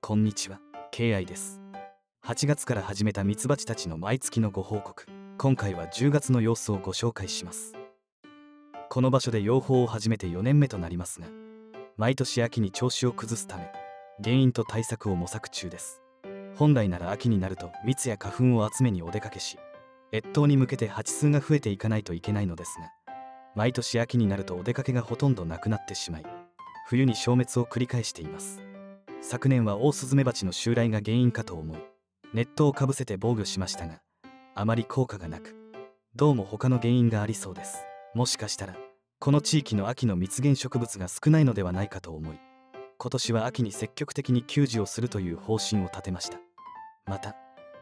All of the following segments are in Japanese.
こんにちは、敬愛です。8月から始めたミツバチたちの毎月のご報告。今回は10月の様子をご紹介します。この場所で養蜂を始めて4年目となりますが、毎年秋に調子を崩すため、原因と対策を模索中です。本来なら秋になると蜜や花粉を集めにお出かけし、越冬に向けて蜂数が増えていかないといけないのですが、毎年秋になるとお出かけがほとんどなくなってしまい、冬に消滅を繰り返しています。昨年はオオスズメバチの襲来が原因かと思い、ネットをかぶせて防御しましたが、あまり効果がなく、どうも他の原因がありそうです。もしかしたらこの地域の秋の蜜源植物が少ないのではないかと思い、今年は秋に積極的に給餌をするという方針を立てました。また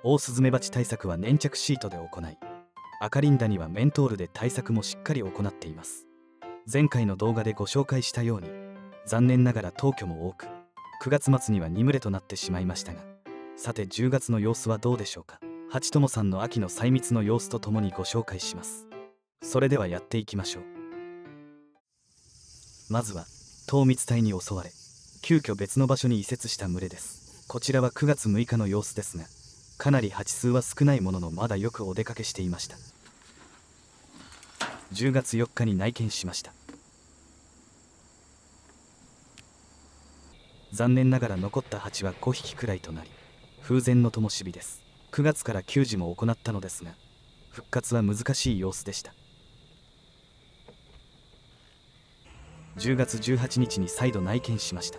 オオスズメバチ対策は粘着シートで行い、アカリンダにはメントールで対策もしっかり行っています。前回の動画でご紹介したように、残念ながら凍去も多く、9月末には2群れとなってしまいましたが、さて10月の様子はどうでしょうか。ハチトモさんの秋の採蜜の様子とともにご紹介します。それではやっていきましょう。まずは糖蜜体に襲われ、急遽別の場所に移設した群れです。こちらは9月6日の様子ですが、かなり蜂数は少ないもののまだよくお出かけしていました。10月4日に内見しました。残念ながら残った蜂は5匹くらいとなり、風前の灯火です。9月から給餌も行ったのですが、復活は難しい様子でした。10月18日に再度内見しました。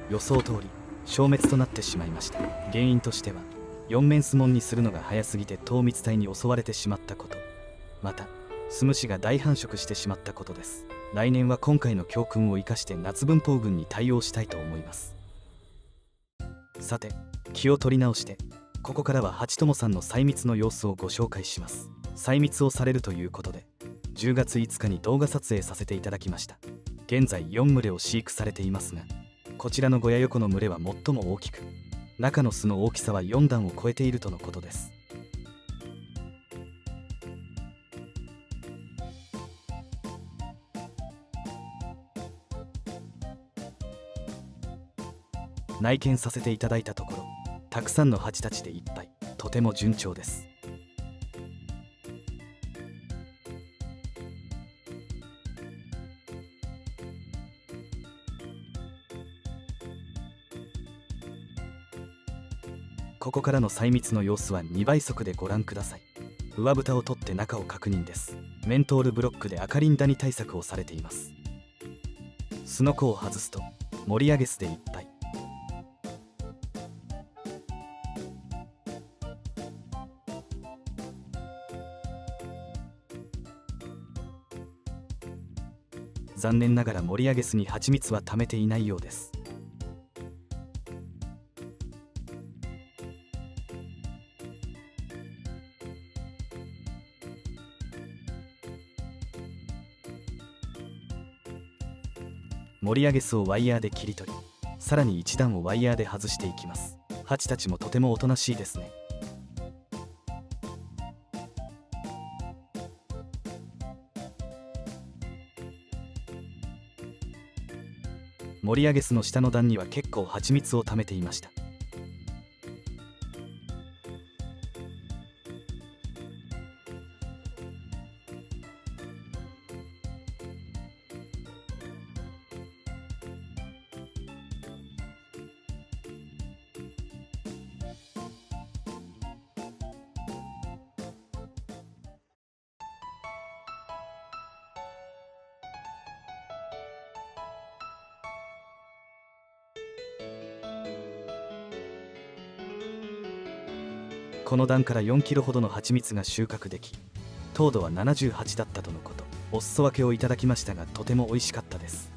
予想通り消滅となってしまいました。原因としては4面巣紋にするのが早すぎて糖蜜体に襲われてしまったこと、またスムシが大繁殖してしまったことです。来年は今回の教訓を生かして夏分蜂群に対応したいと思います。さて気を取り直して、ここからはハチトモさんの採蜜の様子をご紹介します。採蜜をされるということで、10月5日に動画撮影させていただきました。現在4群れを飼育されていますが、こちらのゴヤヨコの群れは最も大きく、中の巣の大きさは4段を超えているとのことです。内見させていただいたところ、たくさんの蜂たちでいっぱい、とても順調です。ここからの採蜜の様子は2倍速でご覧ください。上蓋を取って中を確認です。メントールブロックでアカリンダニ対策をされています。巣の子を外すと盛り上げ巣でいっぱい。残念ながら盛り上げ巣に蜂蜜は溜めていないようです。盛り上げ巣をワイヤーで切り取り、さらに一段をワイヤーで外していきます。蜂たちもとてもおとなしいですね。盛り上げ巣の下の段には結構蜂蜜を溜めていました。この段から4キロほどの蜂蜜が収穫でき、糖度は78だったとのこと。お裾分けをいただきましたが、とても美味しかったです。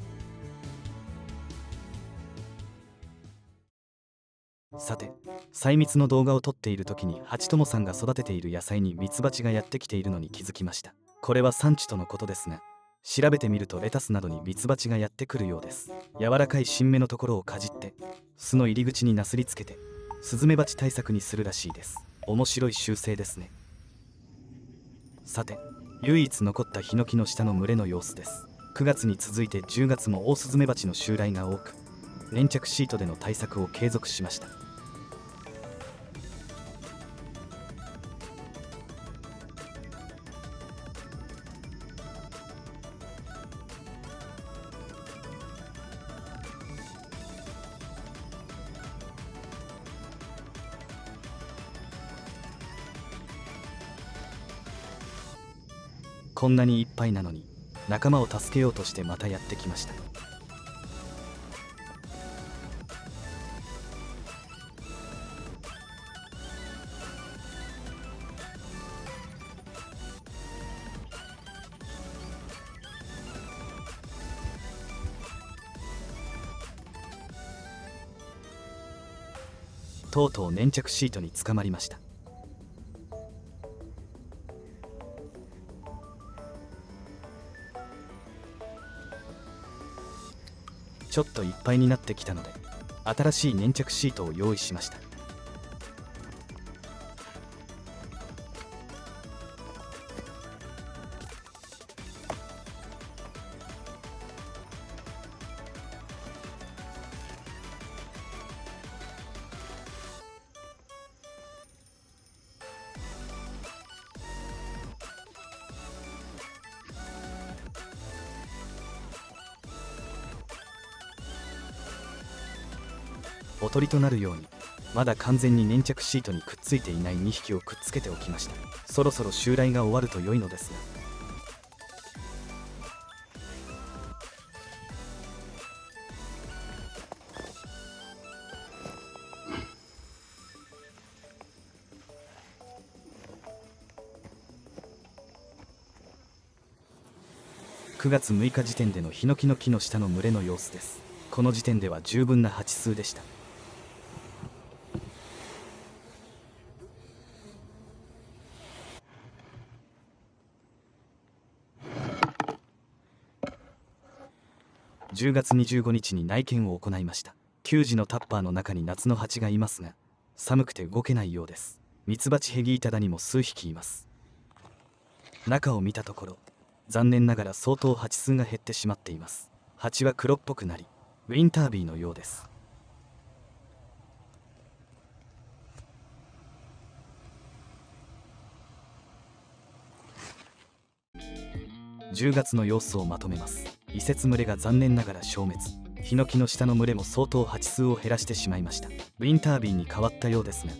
さて、採蜜の動画を撮っている時にハチトモさんが育てている野菜にミツバチがやってきているのに気づきました。これは産地とのことですが、調べてみるとレタスなどにミツバチがやってくるようです。柔らかい新芽のところをかじって巣の入り口になすりつけてスズメバチ対策にするらしいです。面白い習性ですね。さて、唯一残ったヒノキの下の群れの様子です。9月に続いて10月もオオスズメバチの襲来が多く、粘着シートでの対策を継続しました。こんなにいっぱいなのに、仲間を助けようとしてまたやってきました。とうとう粘着シートに捕まりました。ちょっといっぱいになってきたので、新しい粘着シートを用意しました。おとりとなるように、まだ完全に粘着シートにくっついていない2匹をくっつけておきました。そろそろ襲来が終わると良いのですが。9月6日時点でのヒノキの木の下の群れの様子です。この時点では十分な蜂数でした。10月25日に内見を行いました。給仕のタッパーの中に夏の蜂がいますが、寒くて動けないようです。ミツバチヘギイタダにも数匹います。中を見たところ、残念ながら相当蜂数が減ってしまっています。蜂は黒っぽくなり、ウィンタービーのようです。10月の様子をまとめます。移設群れが残念ながら消滅。ヒノキの下の群れも相当蜂数を減らしてしまいました。ウィンタービーに変わったようですが、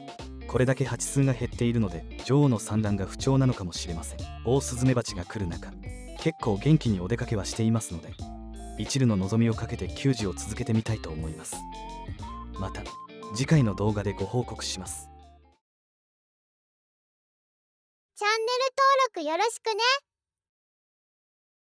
これだけ蜂数が減っているので女王の産卵が不調なのかもしれません。オオスズメバチが来る中、結構元気にお出かけはしていますので、一縷の望みをかけて給仕を続けてみたいと思います。また次回の動画でご報告します。チャンネル登録よろしくね。